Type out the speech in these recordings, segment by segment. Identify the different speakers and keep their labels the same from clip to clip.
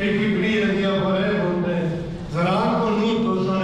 Speaker 1: Εκεί πλήρε διαπορεύονται, δράκων ούτως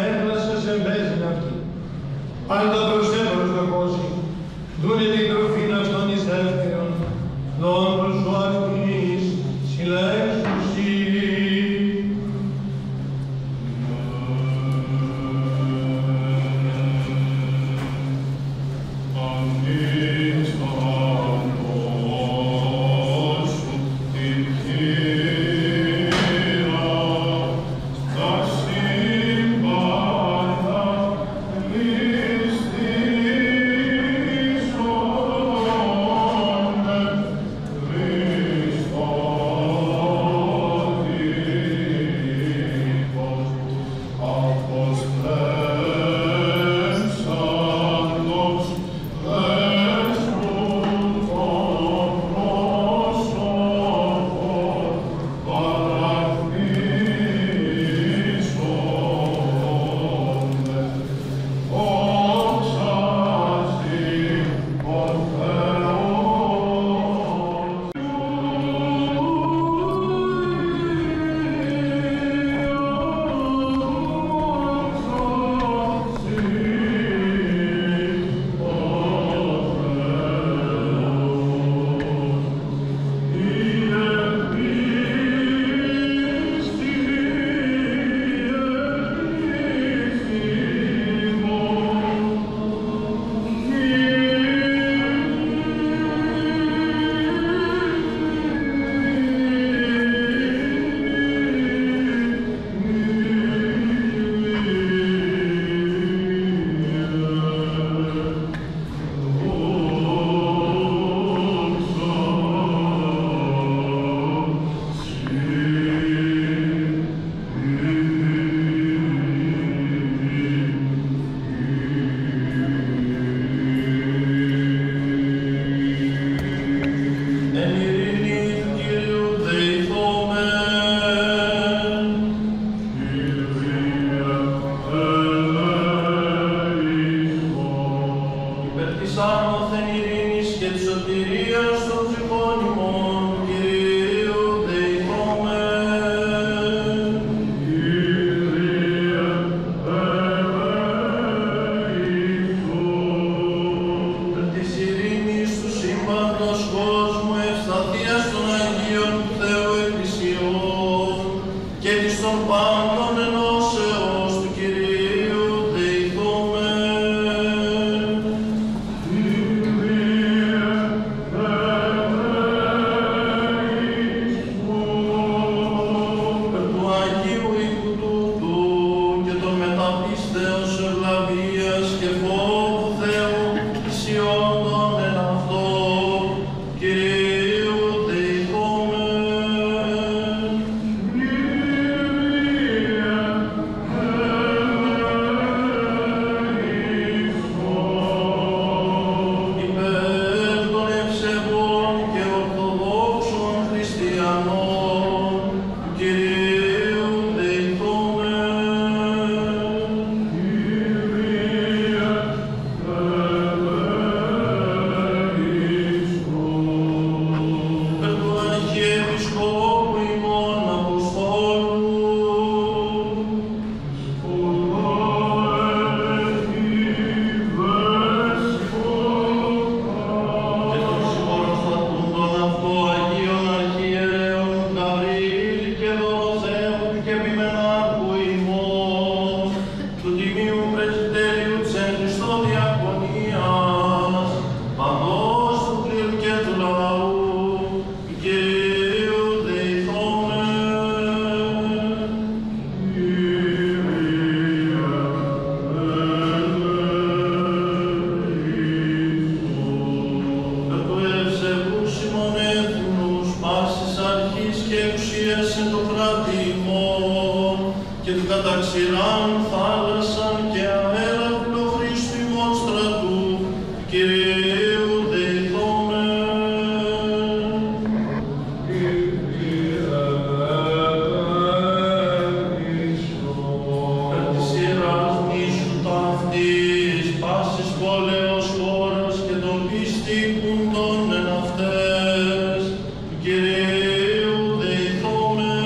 Speaker 1: κατά ξηράν θάλασσαν και αέρα φιλοχρήστημων στρατού, Κυρίου δεηθόμεν. Περ' της Ιεράς νήσου ταύτης, πάσης πόλεως χώρας και των πιστήκουντων εν αυτές, του Κυρίου δεηθόμεν.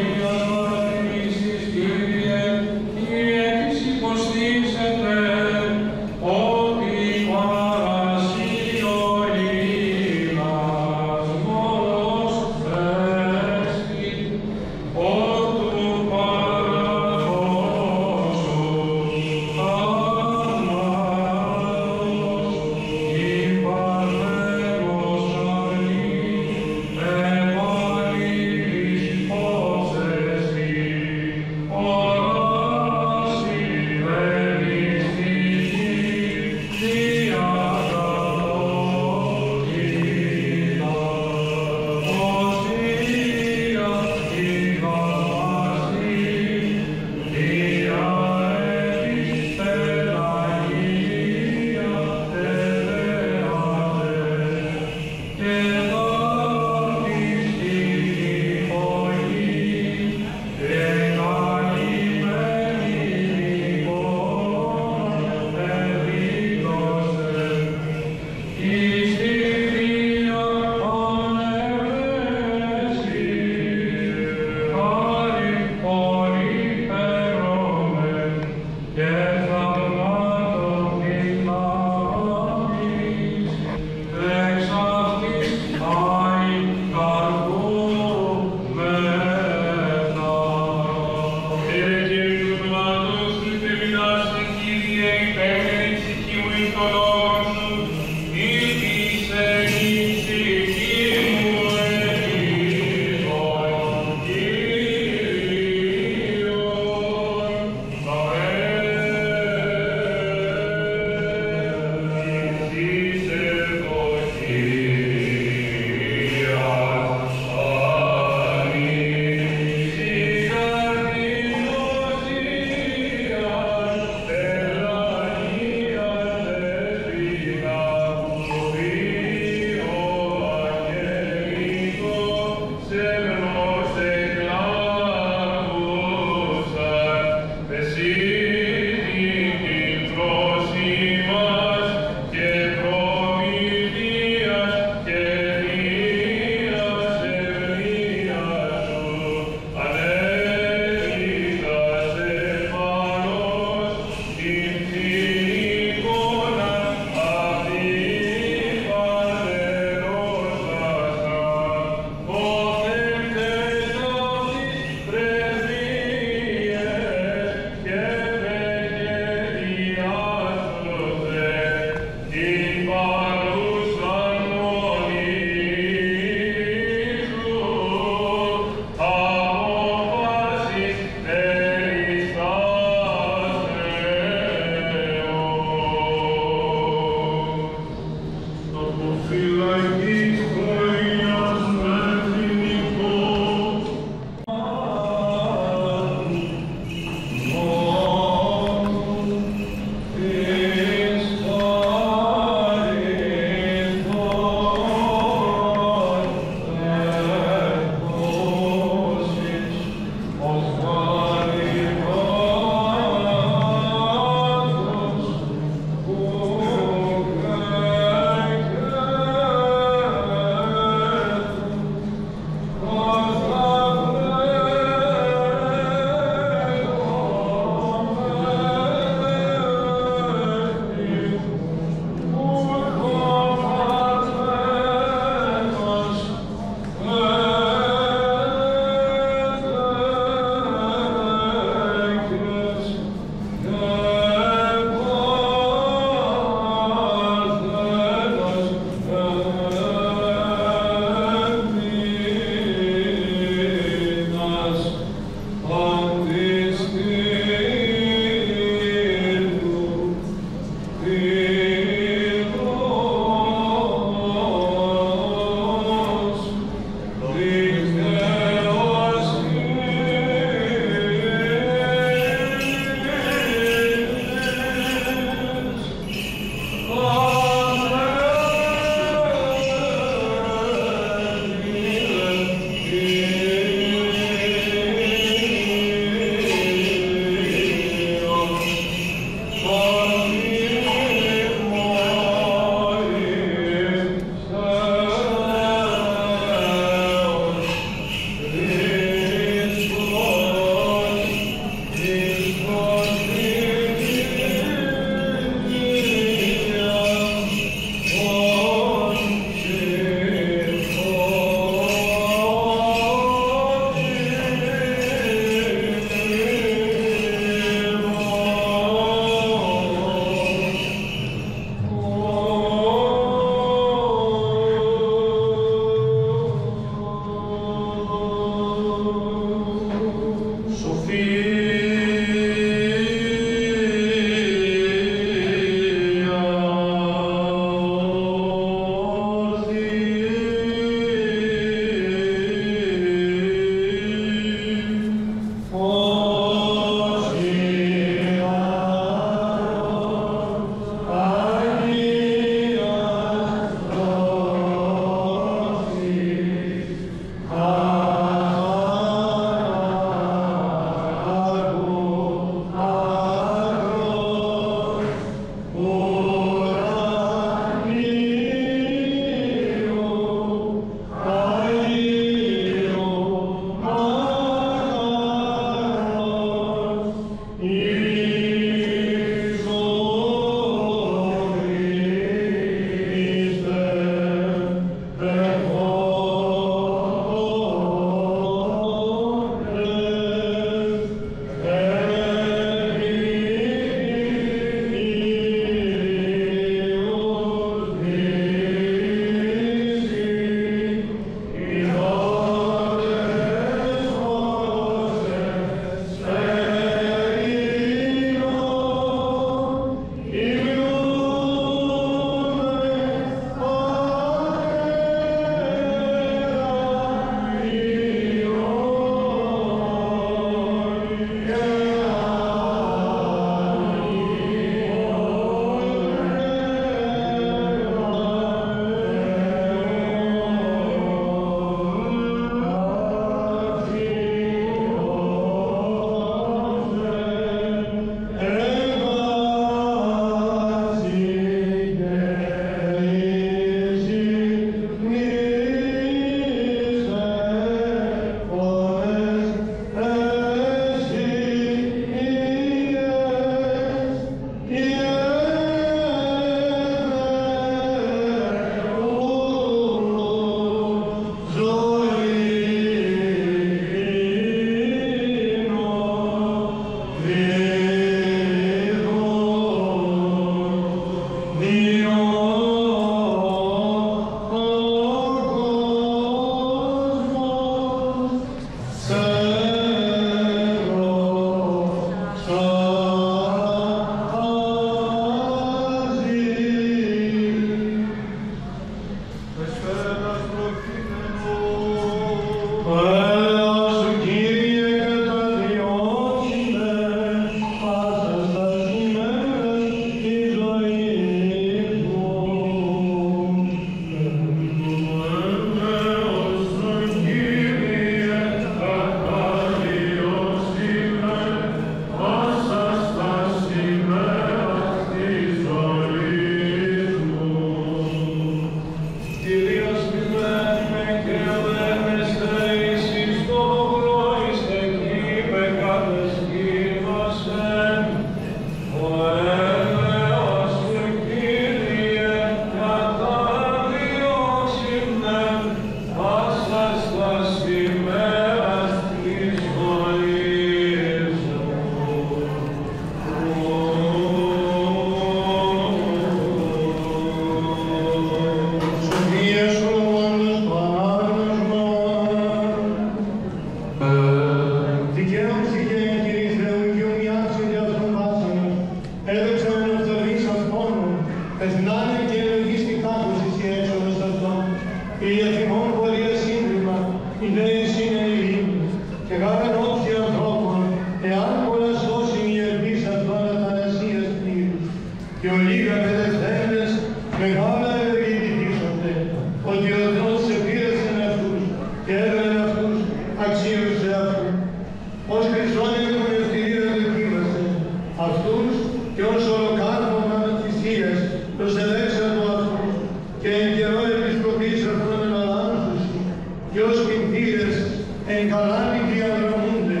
Speaker 2: καλά διαδρομούνται,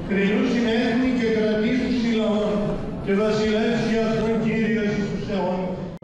Speaker 2: κρινούσιν έθνη και κρατήσουσι λαών, και βασιλεύσει αυτόν Κύριος εις τους αιώνας.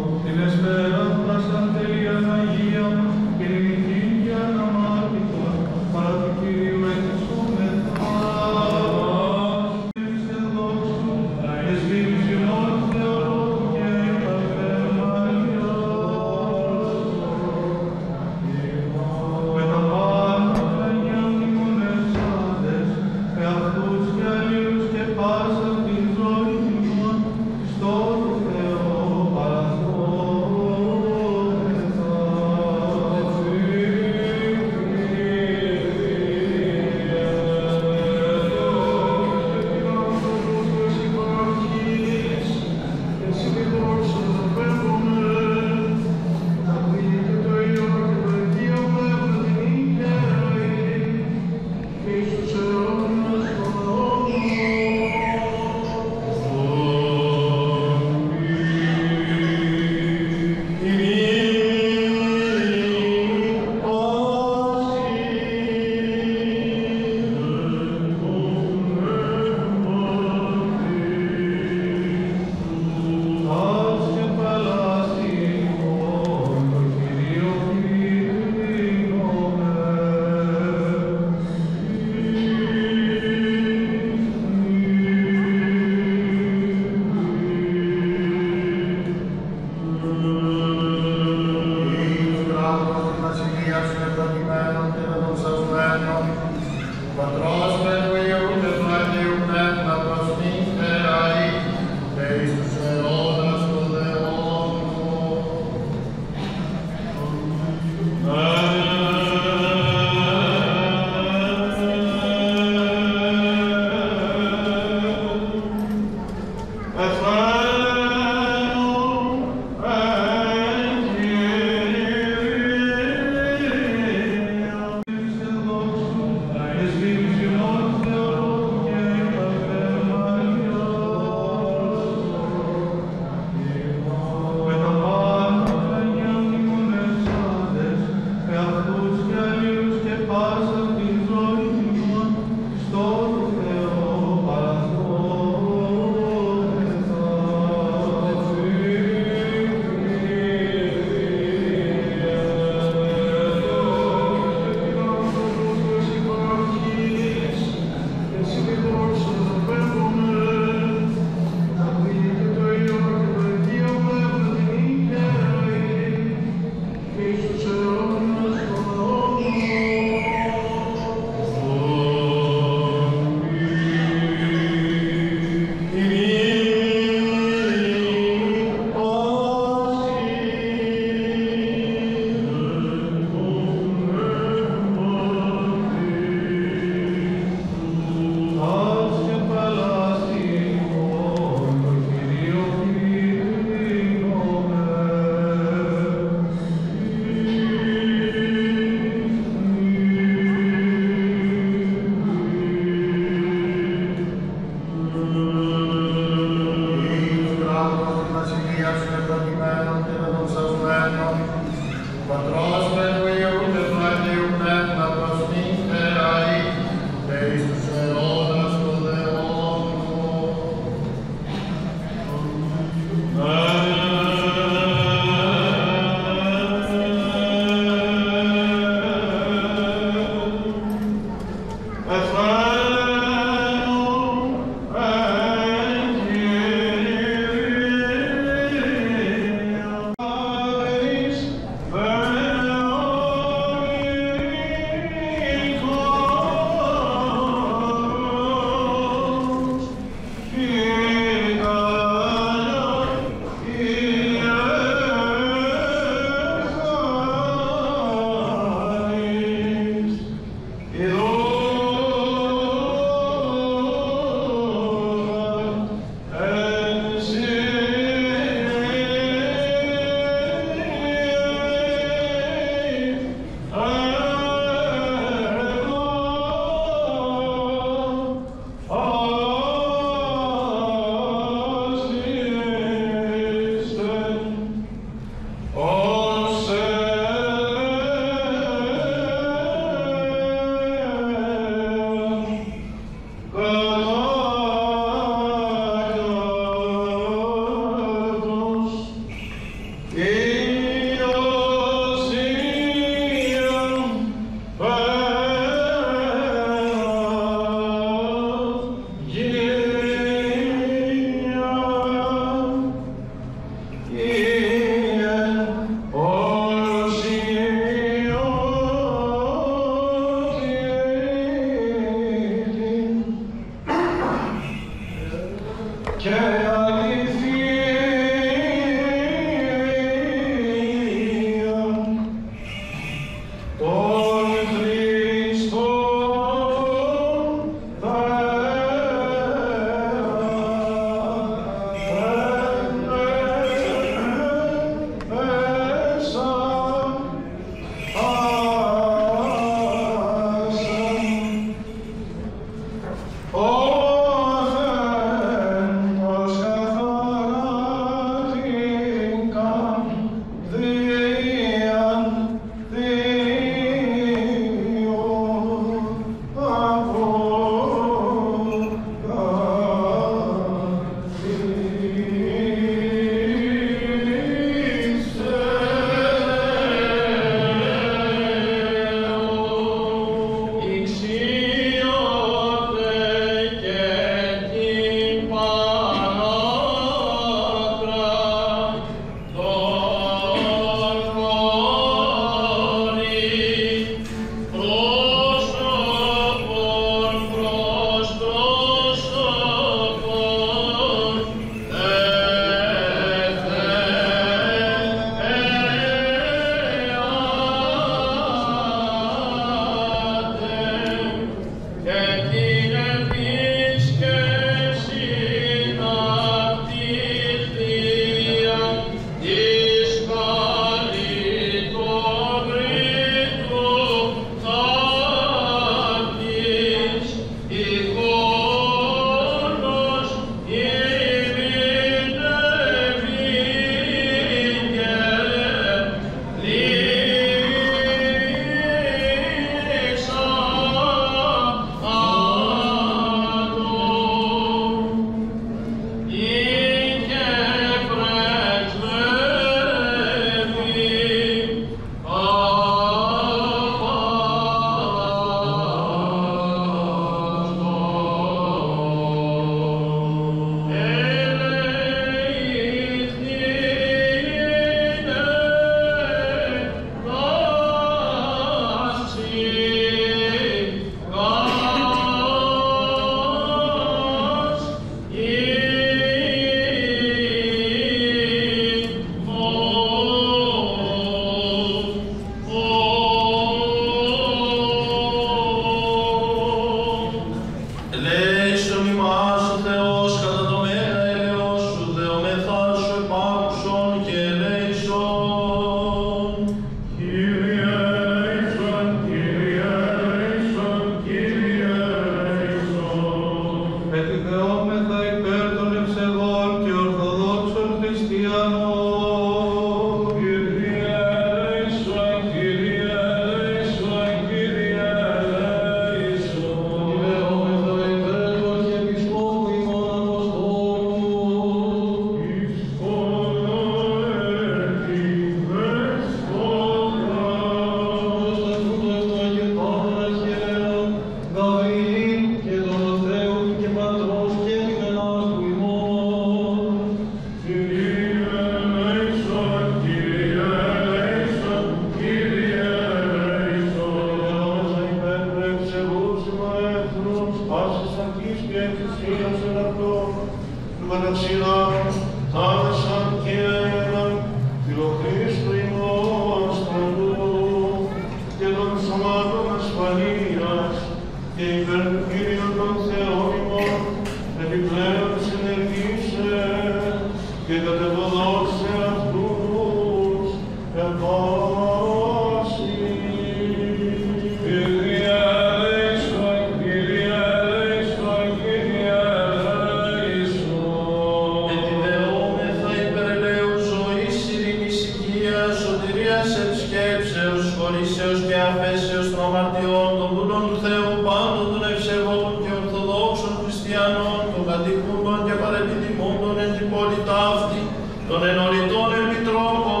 Speaker 1: των ενωρητών επιτρόπων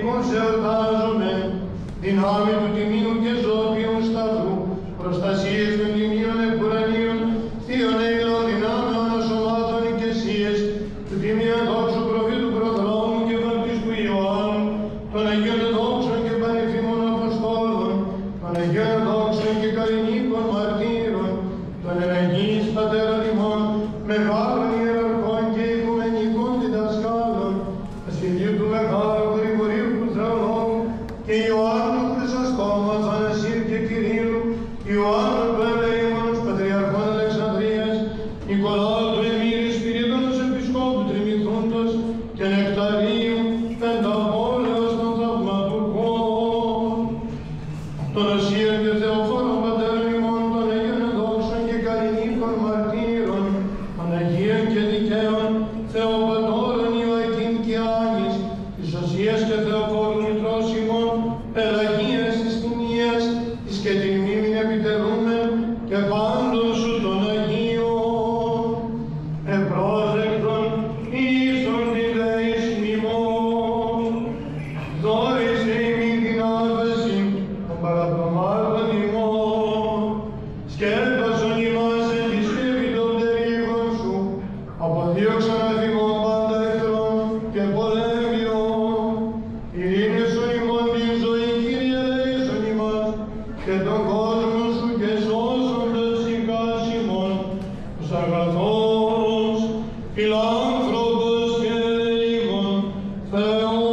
Speaker 2: Πανηγυρικών σε εορτάζομαι, δυνάμει του τιμίου και ζώπιου σταυρού, προστασίες των τιμίων επουρανίων, θείων αίλων δυνάμεων ασωμάτων οικεσίες, του τιμίου δόξου προφήτου προδρόμου και βαπτίστου Ιωάννου, των Αγίων δόξων και πανεφήμων Αποστόλων, των Αγίων δόξων και καλλινίκων μαρτύρων, των εναγείς πατέρων ημών, μεγάλων ιεραρχών και οικουμενικών διδασκάλων, ασυλίου του Μεγάλου Γρηγορίου του Θεολόγου και Ιωάννου Χρυσοστόμου, Αθανασίου και Κυρίου, Ιωάννου του Ελεήμονος, Πατριαρχών Αλεξανδρίας, Νικολάου του Εμμύρη, Σπυρίδωνος Επισκόπου Τριμηθούντος και Νεκταρίου, Πενταπόλεως των θαυματουργών, των Οσίων και Θεοφόρων Πατέρων ημών, των Αγίων δόξων και καλλινίκων μαρτύρων, των Αγίων και δικαίων Θεοπατώρων Ιωακήμ και Άνης, της Οσίας και Θεοφόρου Μητρός ημών, Πελαγίας της Τιμίας, της και την μνήμην επιτερούμεν και πάντων σου των Αγίων, επρόσεκτον ίσον την δεήσιν ημών, δόρισε ημίν την άφεση των παραπτωμάτων ημών, σκέπασον ημάς εν της των τερίγων σου, αποδίωξαν αφημών πάντα εχθρών και πολέμιων, ειρήνευσον ημών την ζωή, Κύριε ελέησον ημάς, και τον κόσμο σου και σώσοντας ηκάς ημών, τους αγαθός, φιλάνθρωπος και ελεήμων Θεός.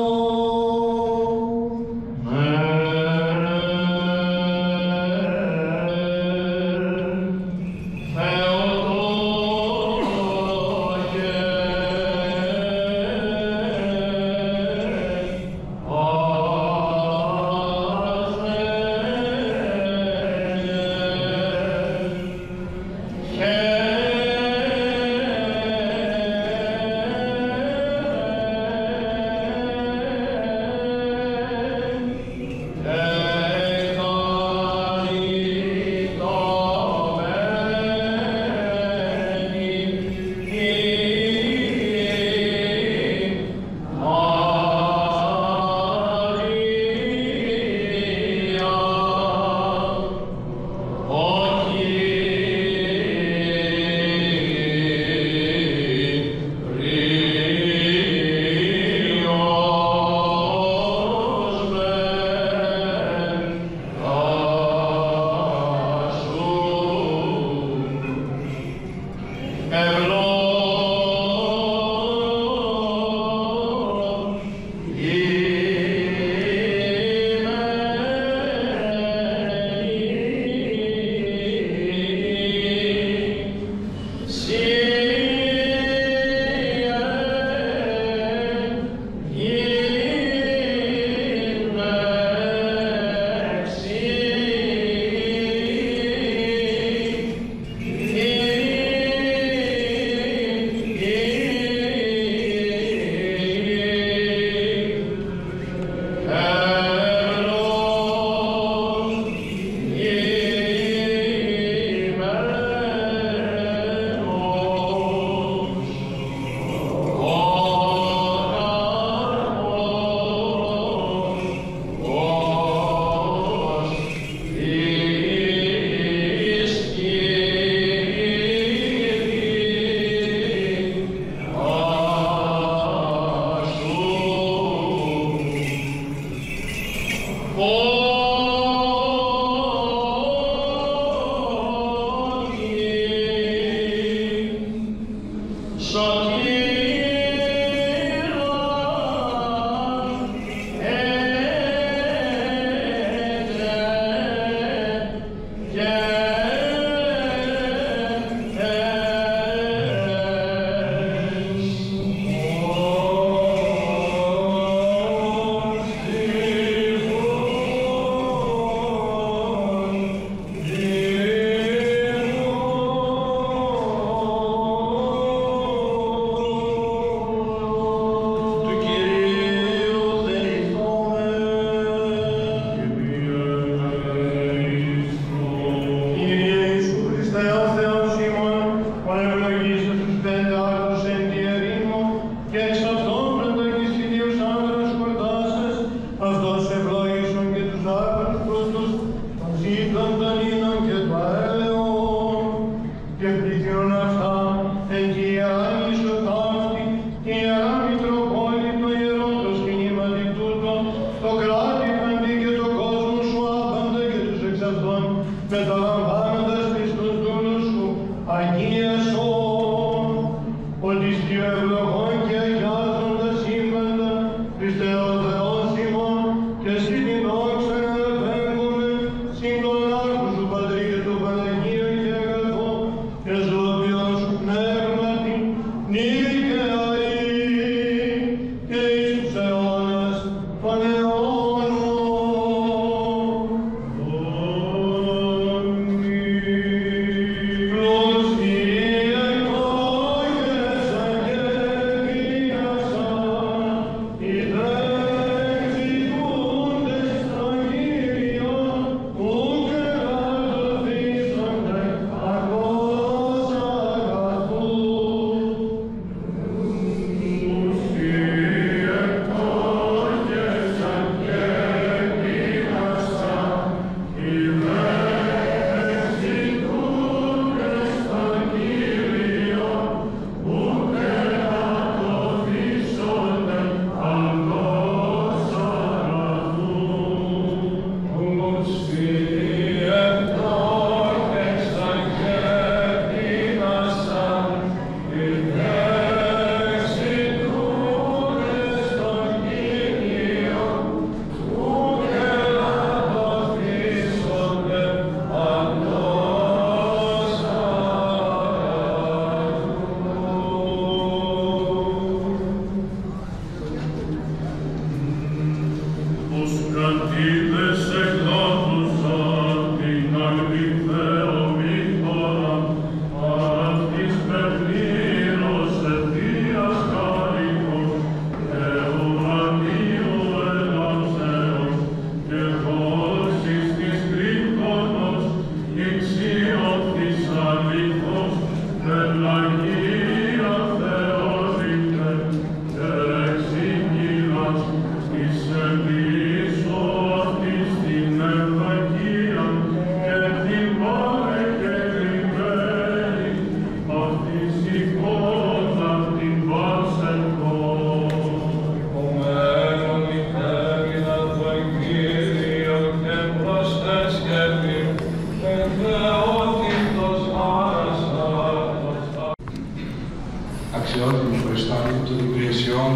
Speaker 3: Αξιότιμοι προϊστάμενοι των υπηρεσιών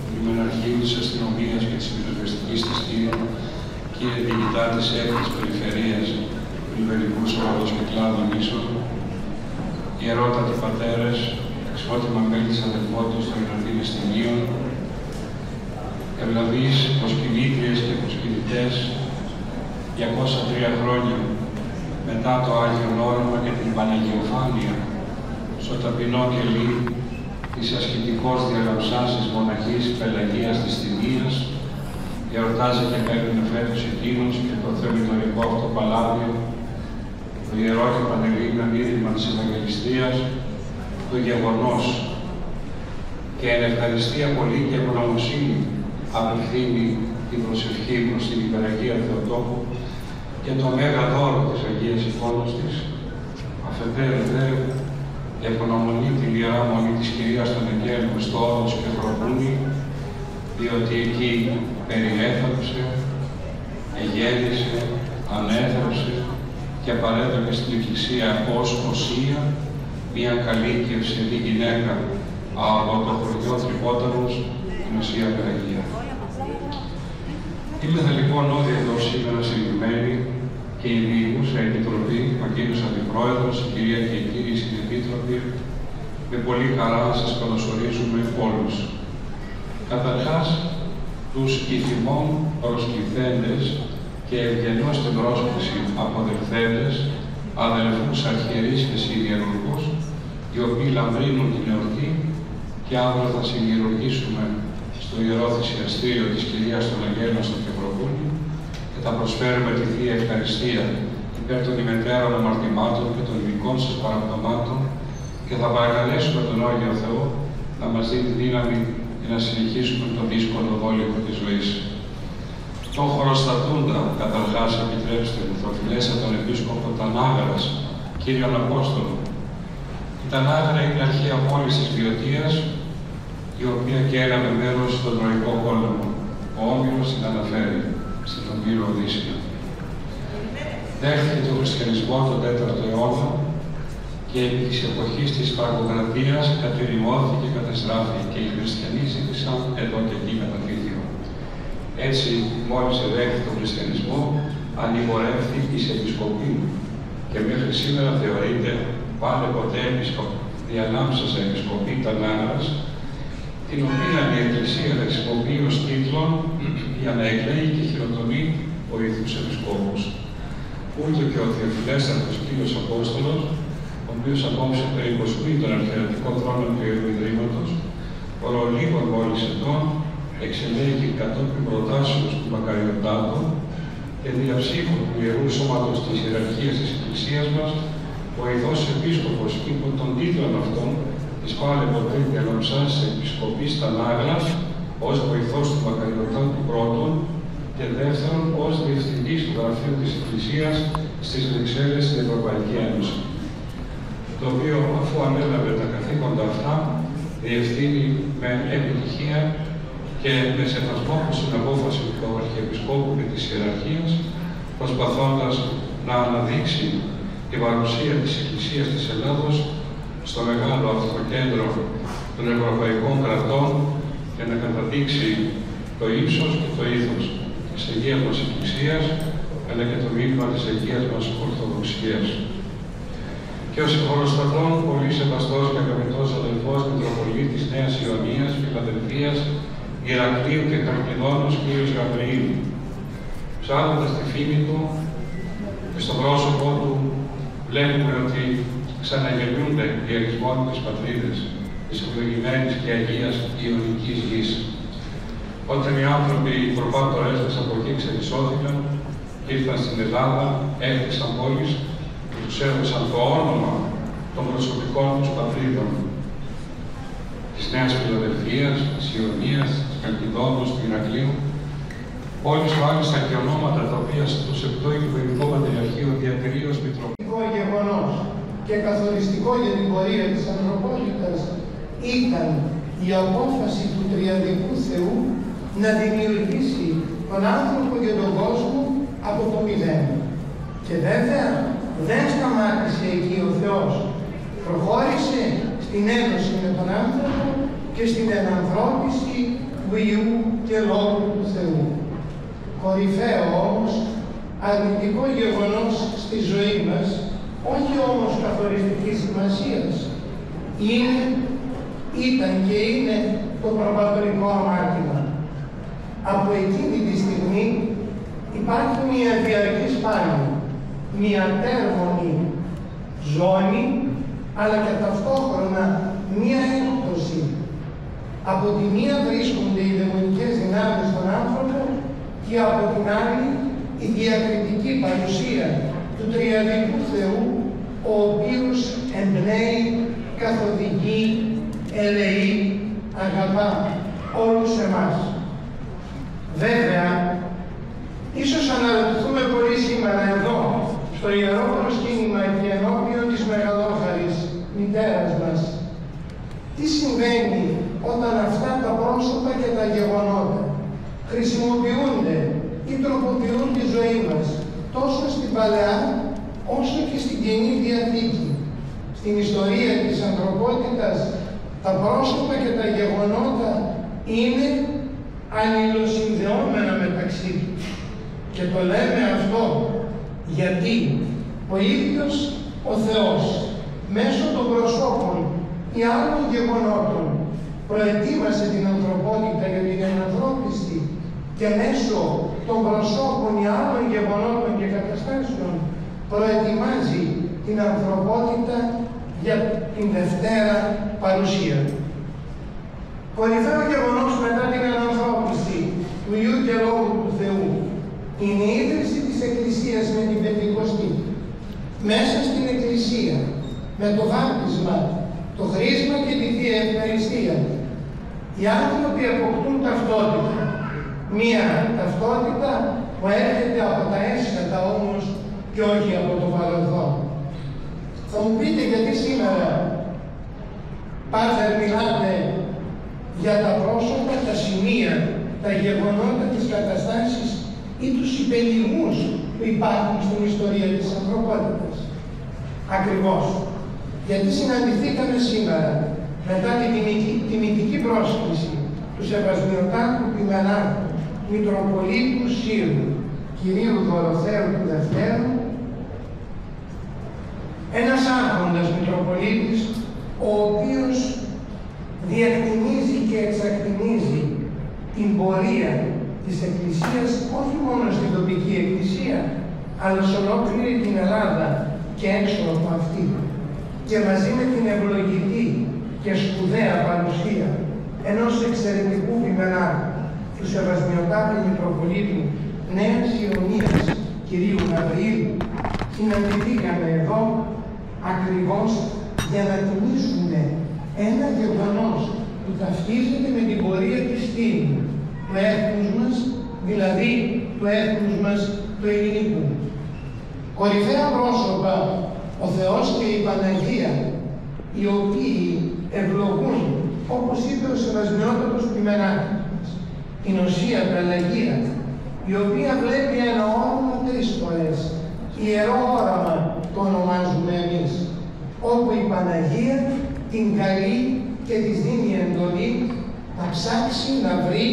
Speaker 3: του Λιμεναρχείου της Αστυνομίας και της Πυροσβεστικής της Κύρου, κύριε διοικητά της Έκτης Περιφερείας του Λιβερικού Σώματος και Κλάδων Ίσων, ιερότατοι πατέρες, αξιότιμα μέλη της αδελφότητας των Ιεραρχείων Τιμίων, ευλαβείς προσκυνήτριες και προσκυνητές, 203 χρόνια μετά το Άγιον Όρημα και την Παναγιοφάνεια, στο ταπεινό κελί της ασκητικός διαλαμψάσης μοναχής Πελαγίας της Τιμίας, εορτάζει και παίρνει φέτος εκείνος και το θεμητορικό αυτό παλάδιο, το Ιερό και Πανελλήνιον Ίδρυμα της Ευαγγελιστίας, το γεγονός και εν ευχαριστία πολύ και ευγνωμοσύνη απευθύνει την προσευχή προς την Υπεραγία Θεοτόκου και το μέγα δώρο της Αγίας Εικόνας της, αφετέρου δε ευγνωμονεί την Ιερά Μονή της Κυρίας των Αγγέλων στο Όρος και Χρονούμη, διότι εκεί περιέθαψε, εγέννησε, ανέθραψε και παρέδωσε στην Εκκλησία ως οσία μια καλή και ευσεβή γυναίκα από το χωριό Τρυπόταμος, την Οσία Περαγία. Είμαι λοιπόν όλοι εδώ σήμερα συγκεκριμένοι και η Διοικούσα Επιτροπή, ο κύριος Αντιπρόεδρος, η κυρία και οι κύριοι συνεπίτροποι, με πολύ χαρά σας καλωσορίζουμε όλους. Καταρχάς, τους υφημών προσκληθέντες και ευγενώς την πρόσκληση αποδεχθέντες, αδελφούς αρχιερείς και συνειερουργούς, οι οποίοι λαμπρύνουν την εορτή και αύριο θα συνειεουργήσουμε στο Ιερό Θυσιαστήριο της Κυρίας των Αγγέλων στο Κεφροβούνι και θα προσφέρουμε τη Θεία Ευχαριστία υπέρ των ημετέρων αμαρτημάτων και των ειδικών σας παραπτωμάτων και θα παρακαλέσουμε τον Άγιο Θεό να μας δίνει τη δύναμη για να συνεχίσουμε τον δύσκολο δόλικο της ζωής. Τον χωροστατούντα, καταρχάς, επιτρέψτε μου, θα φιλέσα τον Επίσκοπο Τανάγρας, κύριον Απόστολο. Η Τανάγρα είναι αρχαία πόλη της Βιωτίας, η οποία και έλαβε μέρος στον Τροϊκό Πόλεμο. Ο Όμηρος την αναφέρει στην Ομήρο Οδύσσια. Δέχθηκε τον χριστιανισμό τον 4ο αιώνα και επί της εποχής της Φραγκοκρατίας κατηρημώθηκε και κατεστράφη και οι χριστιανοί ζήτησαν εδώ και εκεί καταφύγιο. Έτσι, μόλις εδέχθηκε τον χριστιανισμό, ανηγορεύθη εις επισκοπή και μέχρι σήμερα θεωρείται πάλι ποτέ διαλάμψασα επισκοπή Τανάγρας, τη την οποία η Εκκλησία χρησιμοποιεί ως τίτλο για να εκλέγει και χειροτονεί βοηθούς επισκόπους. Ούτω και ο Θεοφιλέστατος Κύριος Απόστολος, ο οποίος απόψε περικοσμεί τον αρχιερατικό θρόνο του Ιερού Ιδρύματος, προλίγων μόλις ετών, εξελέγει κατόπιν προτάσεως του Μακαριωτάτου και διαψήφου του Ιερού Σώματος της Ιεραρχίας της Εκκλησίας μας, βοηθός επίσκοπος υπό των τίτλων αυτών της πάλε ποτέ διαλαμψάς επισκοπής στα Νάγλα, ως βοηθός του Μακαριωτάτου πρώτον και δεύτερον ως διευθυντής του Γραφείου της Εκκλησίας στις Βρυξέλλες στην Ευρωπαϊκή Ένωση, το οποίο, αφού ανέλαβε τα καθήκοντα αυτά, διευθύνει με επιτυχία και με σεβασμό προς την απόφαση του Αρχιεπισκόπου και της Ιεραρχίας, προσπαθώντας να αναδείξει την παρουσία της Εκκλησίας της Ελλάδος στο μεγάλο αυτό κέντρο των ευρωπαϊκών κρατών και να καταδείξει το ύψος και το ήθος της Αγίας μας Εκκλησίας, αλλά και το μήνυμα της Αγίας μας Ορθοδοξίας. Και ο συγχωροστατών, πολύ σεβαστός και αγαπητός αδελφός Μητροπολίτης Νέας Ιωνίας, Φιλαδελφίας, Ηρακλείου και Καρκινώνος, κ. Γαβριήλ, ψάχνοντας τη φήμη του και στο πρόσωπό του βλέπουμε ότι ξαναγεννιούνται οι αριθμόνιτες πατρίδες της ευλογημένης και Αγίας Ιωνικής γης. Όταν οι άνθρωποι, οι προπάτορές μας από εκεί ξερισώθηκαν, ήρθαν στην Ελλάδα, έκτισαν πόλεις και τους έδωσαν το όνομα των προσωπικών τους πατρίδων, της Νέας Φιλαδελφίας, της Ιωνίας, της Καλκιδόνος, του Ηρακλείου, πόλεις μάλιστα και ονόματα τα οποία στο 7ο Οικουμενικό Πατριαρχείο διατηρεί ως Μητροπολιτικό
Speaker 2: γεγονός και καθοριστικό για την πορεία της ανθρωπότητας ήταν η απόφαση του Τριαδικού Θεού να δημιουργήσει τον άνθρωπο και τον κόσμο από το μηδέν. Και βέβαια δεν σταμάτησε εκεί ο Θεός. Προχώρησε στην ένωση με τον άνθρωπο και στην ενανθρώπιση του Υιού και Λόγου του Θεού. Κορυφαίο όμως, αρνητικό γεγονός στη ζωή μας, όχι όμως καθοριστικής σημασίας, ήταν και είναι το προπατορικό αμάρτημα. Από εκείνη τη στιγμή υπάρχει μια διαρκής πάλη, μια τέρμονη ζώνη, αλλά και ταυτόχρονα μια έκπτωση. Από τη μία βρίσκονται οι δαιμονικές δυνάμεις στον άνθρωπο και από την άλλη η διακριτική παρουσία του Τριαδικού Θεού, ο οποίος εμπνέει, καθοδηγεί, ελεεί, αγαπά όλους εμάς. Βέβαια, ίσως αναρωτηθούμε πολύ σήμερα εδώ, στο ιερό προσκύνημα και ενώπιον της μεγαλόχαρης μητέρας μας, τι συμβαίνει όταν αυτά τα πρόσωπα και τα γεγονότα χρησιμοποιούνται ή τροποποιούν τη ζωή μας, τόσο στην Παλαιά όσο και στην Καινή Διαθήκη. Στην ιστορία της ανθρωπότητας τα πρόσωπα και τα γεγονότα είναι αλληλοσυνδεόμενα μεταξύ τους. Και το λέμε αυτό γιατί ο ίδιος ο Θεός μέσω των προσώπων ή άλλων γεγονότων προετοίμασε την ανθρωπότητα για την ενανθρώπιση και μέσω των προσώπων ή άλλων γεγονότων και καταστάσεων προετοιμάζει την ανθρωπότητα για την Δευτέρα παρουσία του. Κορυφαίο γεγονός μετά την ανανθρώπιση του Υιού και Λόγου του Θεού είναι η ίδρυση της Εκκλησίας με την Πεντηκοστή. Μέσα στην Εκκλησία, με το βάπτισμα, το χρήσμα και τη Θεία Ευχαριστία, οι άνθρωποι αποκτούν ταυτότητα. Μία ταυτότητα που έρχεται από τα έσχατα όμως και όχι από το παρελθόν. Θα μου πείτε γιατί σήμερα, Πάτερ, μιλάτε για τα πρόσωπα, τα σημεία, τα γεγονότα, τις καταστάσεις ή τους υπελιγμούς που υπάρχουν στην ιστορία της ανθρωπότητας. Ακριβώς. Γιατί συναντηθήκαμε σήμερα, μετά την τιμητική πρόσκληση του Σεβασμιωτάτου Πιμενάρχου, Μητροπολίτου Σύρου, κυρίου Δωροθέου του Δευτέρου, ένας άρχοντας Μητροπολίτης, ο οποίος διακτηνίζει και
Speaker 4: και εξακτηνίζει την πορεία της Εκκλησίας όχι μόνο στην τοπική εκκλησία, αλλά σε ολόκληρη την Ελλάδα και έξω από αυτή, και μαζί με την ευλογητή και σπουδαία παρουσία ενός εξαιρετικού ποιμενάρχου, του Σεβασμιωτάτου Μητροπολίτου Νέας Ιωνίας, κυρίου Γαβριήλου, συναντηθήκαμε εδώ ακριβώς για να τιμήσουμε ένα γεγονός που ταυτίζεται με την πορεία της τίμης του έθνους μας, δηλαδή του έθνους μας του ελληνικού. Κορυφαία πρόσωπα, ο Θεός και η Παναγία, οι οποίοι ευλογούν, όπως είπε ο Σεβασμιότατος Ποιμενάρχης, την Οσία Πελαγία, η οποία βλέπει ένα όραμα 3 φορές. Ιερό όραμα το ονομάζουμε εμείς, όπου η Παναγία την καλεί και της δίνει εντολή να ψάξει να βρει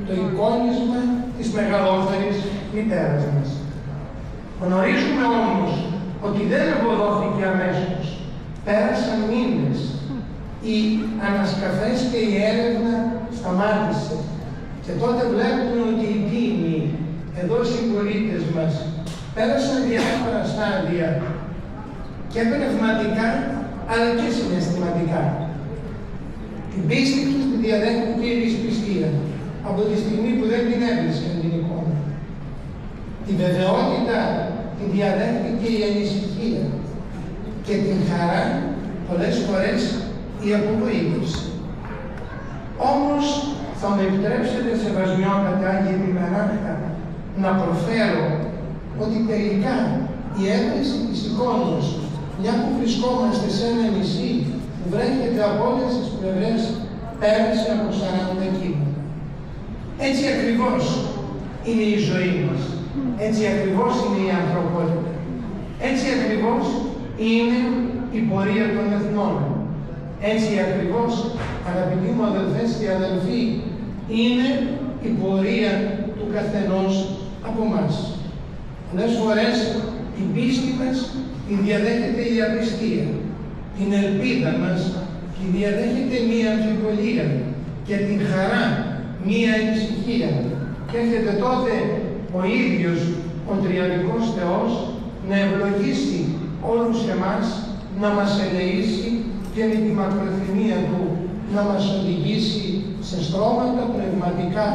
Speaker 4: το εικόνισμα της μεγαλόφερης μητέρας μας. Γνωρίζουμε όμως ότι δεν ευωδόθηκε αμέσως. Πέρασαν μήνες. Οι ανασκαφές και η έρευνα σταμάτησε. Και τότε βλέπουμε ότι οι τίμοι, εδώ οι συμπολίτες μας, πέρασαν διάφορα στάδια και πνευματικά αλλά και συναισθηματικά. Την πίστη τους τη διαδέχτηκε η δυσπιστία από τη στιγμή που δεν την έβρισκαν την εικόνα. Την βεβαιότητα τη διαδέχτηκε η ανησυχία και την χαρά πολλές φορές η απογοήτευση. Όμως θα με επιτρέψετε, Σεβασμιότατα Άγιε Ποιμενάρχα, να προφέρω ότι τελικά η έβριση της εικόνας, μια που βρισκόμαστε σε ένα νησί που βρέχεται από όλες τις πλευρές, πέρασε από 40 κύματα. Έτσι ακριβώς είναι η ζωή μας. Έτσι ακριβώς είναι η ανθρωπότητα. Έτσι ακριβώς είναι η πορεία των εθνών. Έτσι ακριβώς, αγαπητοί μου αδελφές και αδελφοί, είναι η πορεία του καθενός από εμάς. Πολλές φορές την πίστη μας την διαδέχεται η απιστία, την ελπίδα μας την διαδέχεται μία αμφιβολία και την χαρά μία ανησυχία. Και έρχεται τότε ο ίδιος ο Τριαδικός Θεός να ευλογήσει όλους εμάς, να μας ελεήσει και με τη μακροθυμία Του να μας οδηγήσει σε στρώματα πνευματικά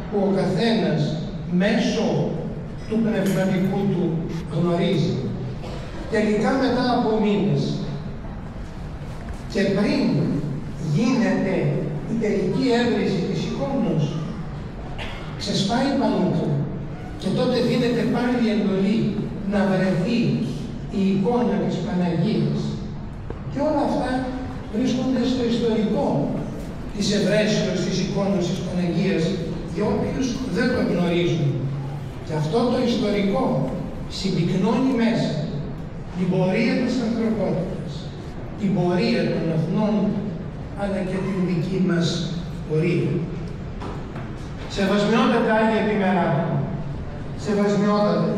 Speaker 4: που ο καθένας μέσω του πνευματικού του γνωρίζει. Τελικά μετά από μήνες και πριν γίνεται η τελική έβριση της εικόνας, ξεσπάει πανούκλα και τότε δίνεται πάλι η εντολή να βρεθεί η εικόνα της Παναγίας. Και όλα αυτά βρίσκονται στο ιστορικό της ευρέσεως της εικόνας της Παναγίας για όποιους δεν το γνωρίζουν. Και αυτό το ιστορικό συμπυκνώνει μέσα την πορεία της ανθρωπότητας, την πορεία των εθνών, αλλά και την δική μας πορεία. Σεβασμιότατα Άγιε Ποιμενάρχα, σεβασμιότατα,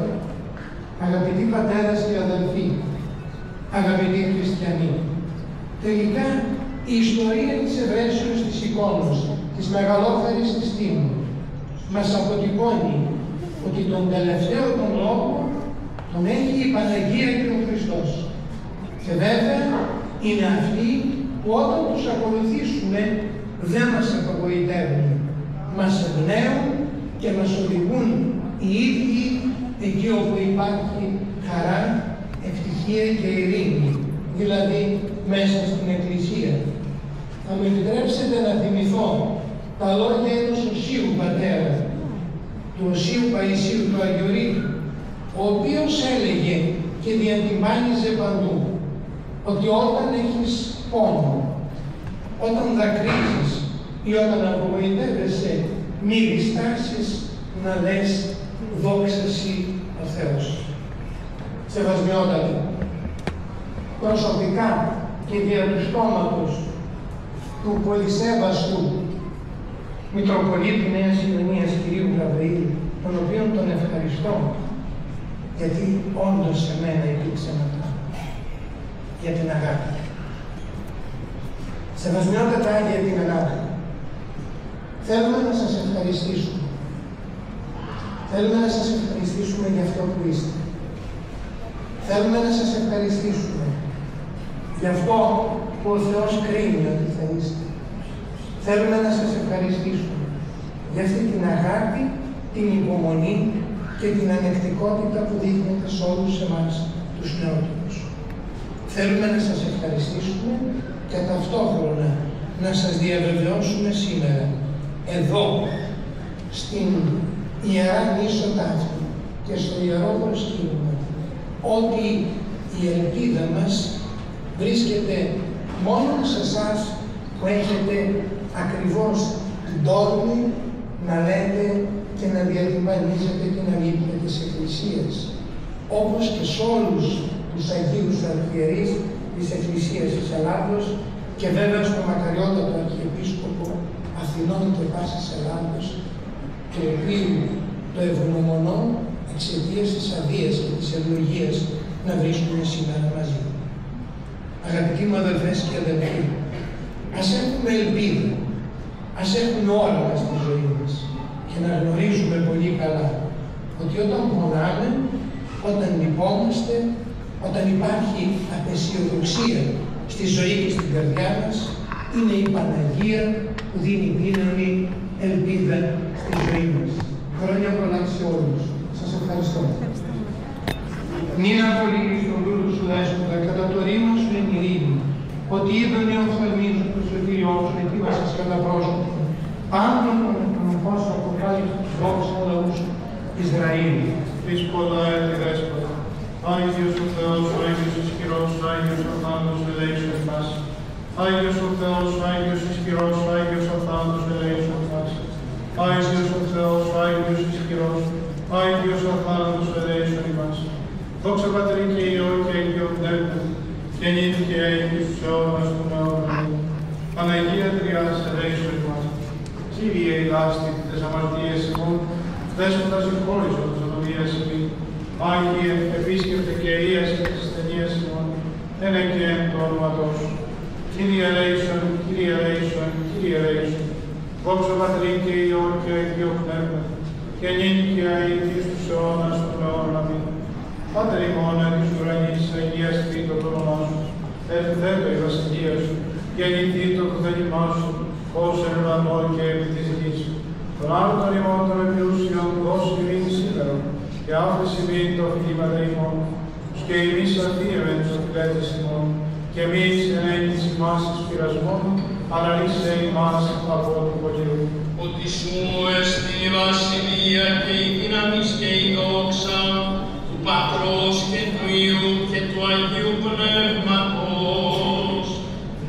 Speaker 4: αγαπητοί πατέρες και αδελφοί, αγαπητοί χριστιανοί, τελικά η ιστορία της ευρέσεως της εικόνας, της μεγαλόφερης της τίμου, μας αποτυπώνει ότι τον τελευταίο τον λόγο τον έχει η Παναγία και ο Χριστός. Και βέβαια είναι αυτοί που όταν τους ακολουθήσουμε δεν μας απογοητεύουν. Μας εμπνέουν και μας οδηγούν οι ίδιοι εκεί όπου υπάρχει χαρά, ευτυχία και ειρήνη, δηλαδή μέσα στην Εκκλησία. Θα μου επιτρέψετε να θυμηθώ τα λόγια ενός οσίου πατέρα, του Οσίου Παϊσίου του Αγιορείτου, ο οποίος έλεγε και διατυμπάνιζε παντού ότι όταν έχεις πόνο, όταν δακρύζεις ή όταν απογοητεύεσαι, μη διστάσεις να λες δόξα σοι ο Θεός. Σεβασμιότατα, προσωπικά και δια του στόματος του πολυσέβαστου Μητροπολίτου Νέας Ιωνίας κυρίου Γαβριήλ, τον οποίον τον ευχαριστώ, γιατί όντως σε μένα υπήρξε μετά, για την αγάπη. Σεβασμιότατα Άγιε Ποιμενάρχα, Θέλουμε να σας ευχαριστήσουμε. Θέλουμε να σας ευχαριστήσουμε για αυτό που είστε. Θέλουμε να σας ευχαριστήσουμε για αυτό που ο Θεός κρίνει ότι θα είστε. Θέλουμε να σας ευχαριστήσουμε για αυτή την αγάπη, την υπομονή και την ανεκτικότητα που δείχνετε σε όλους εμάς, τους νεότερους. Θέλουμε να σας ευχαριστήσουμε και ταυτόχρονα να σας διαβεβαιώσουμε σήμερα, εδώ, στην Ιερά Νήσο Ταύτη και στο Ιερό Προσκύνημα, ότι η ελπίδα μας βρίσκεται μόνο σε εσάς που έχετε ακριβώς την τόλμη να λέτε και να διατυμπανίζετε την αλήθεια της Εκκλησίας, όπως και σε όλους τους Αγίους Αρχιερείς της Εκκλησίας της Ελλάδος και βέβαια στο μακαριότατο Αρχιεπίσκοπο Αθηνών και πάσης Ελλάδος, το οποίο το ευγνωμονώ εξαιτίας της αδείας και της ευλογίας να βρίσκουμε σήμερα μαζί. Αγαπητοί μου αδελφές και αδελφοί, ας έχουμε ελπίδα, ας έχουμε όραμα στη ζωή μας και να γνωρίζουμε πολύ καλά ότι όταν πονάμε, όταν λυπόμαστε, όταν υπάρχει απεσιοδοξία στη ζωή και στην καρδιά μας, είναι η Παναγία που δίνει δύναμη, ελπίδα στη ζωή μας. Χρόνια πολλά σε όλους. Σας ευχαριστώ. Μην απολύγεις τον δούλο σου δέσποτα, κατά το ρήμα σου εν ειρήνη, ότι είδον οι οφθαλμοί σου του σωτήριό σου ετοίμασες κατά πρόσωπο, πάντων τον φως αποκάλυψε τους δόξα λαούς Ισραήλ.
Speaker 2: Της πολλά έτη δέσποτα, Άγιος ο Θεός, Άγιος ισχυρός, Άγιος ο θάνατος ελέησον μας. Άγιος ο Θεός, Άγιος ισχυρός, Άγιος ο θάνατος ελέησον μας. Άγιος ο Θεός, Άγιος ισχυρός, Άγιος ο θάνατος ελέησον μας. Δόξα Πατρί και Υιό και Αγίο Πνεύμα, και νύχη και έγκυ στους αιώνας των αιώνων. Παναγία Τριάς ελέησον μας. Κύριε ηλάστη τις αμαρτίες ημών, δέσποτας συγχώρησον τις οδομίες ημών. Άγιε, επίσκεπτε και ίασε τις ασθενείες ημών, ένα και εν το όνοματό σου. Κύριε ελέησον, Κύριε ελέησον, Κύριε ελέησον. Δόξα Πατρί και Υιό και Αγίο Πνεύμα, και νύχη και αητη στους αιώνας των αιώνων. Αμήν. Πάτερ ημών εν της ουρανής, αγιαστήτω το όνομά σου, ελθέτω η βασιλεία σου, γεννηθήτω το θέλημά σου, ως εν ουρανό και επί της γης. Τον άρτον ημών των επιούσιων δώσει ημίν σήμερα, και άφηση ημίν το φιλήματα ημών, και εμείς αφίεμεν τους οφειλέτες ημών, και εμείς εν έγκυς ημάς εις πειρασμών, αναλύσε ημάς από του Πολίου.
Speaker 5: Ότι σου εστί η βασιλεία και η δύναμις και η δόξα, του Πατρός και του Υιού και του Αγίου Πνεύματος,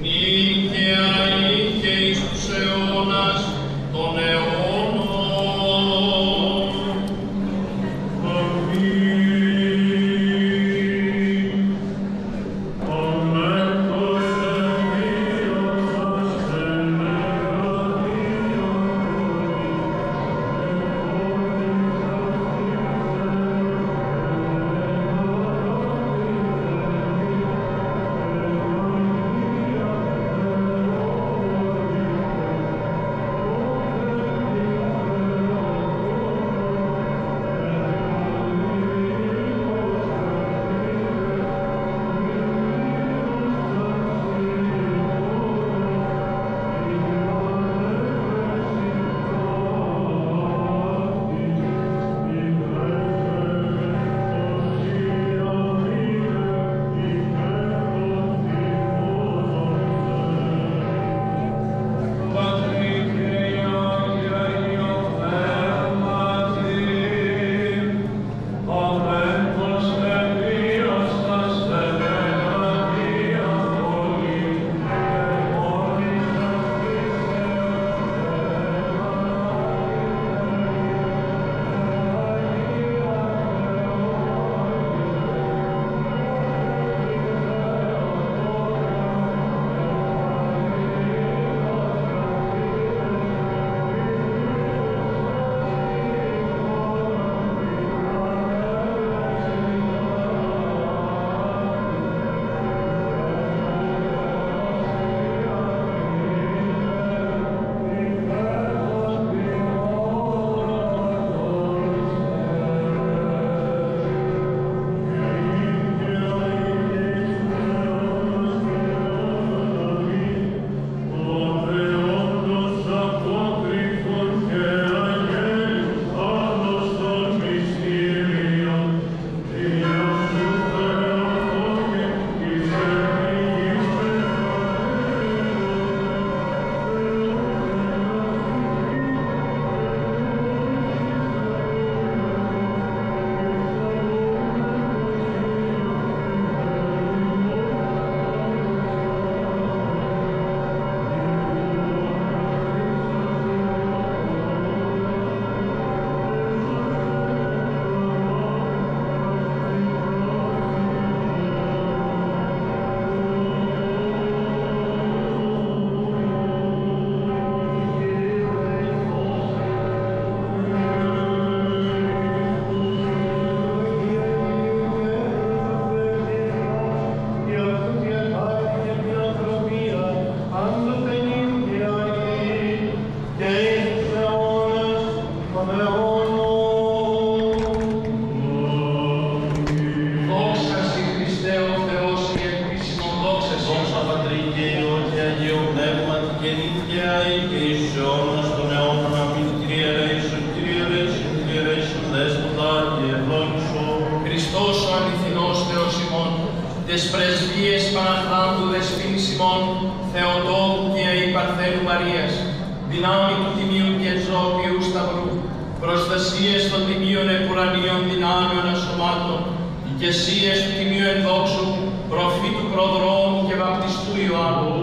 Speaker 5: νύχια ή και εις τους αιώνας των αιώνων.
Speaker 1: Amen.
Speaker 5: τες πρεσβείες Παναχράντου Δεσποίνης ημών, Θεοτόκου και η Παρθένου Μαρίας, δυνάμει του Τιμίου και Ζώπιου Σταυρού, προστασίες των Τιμίων Επουρανίων δυνάμεων ασωμάτων, οικεσίες του Τιμίου Ενδόξου, προφήτου Προδρόμου και Βαπτιστού Ιωάννου,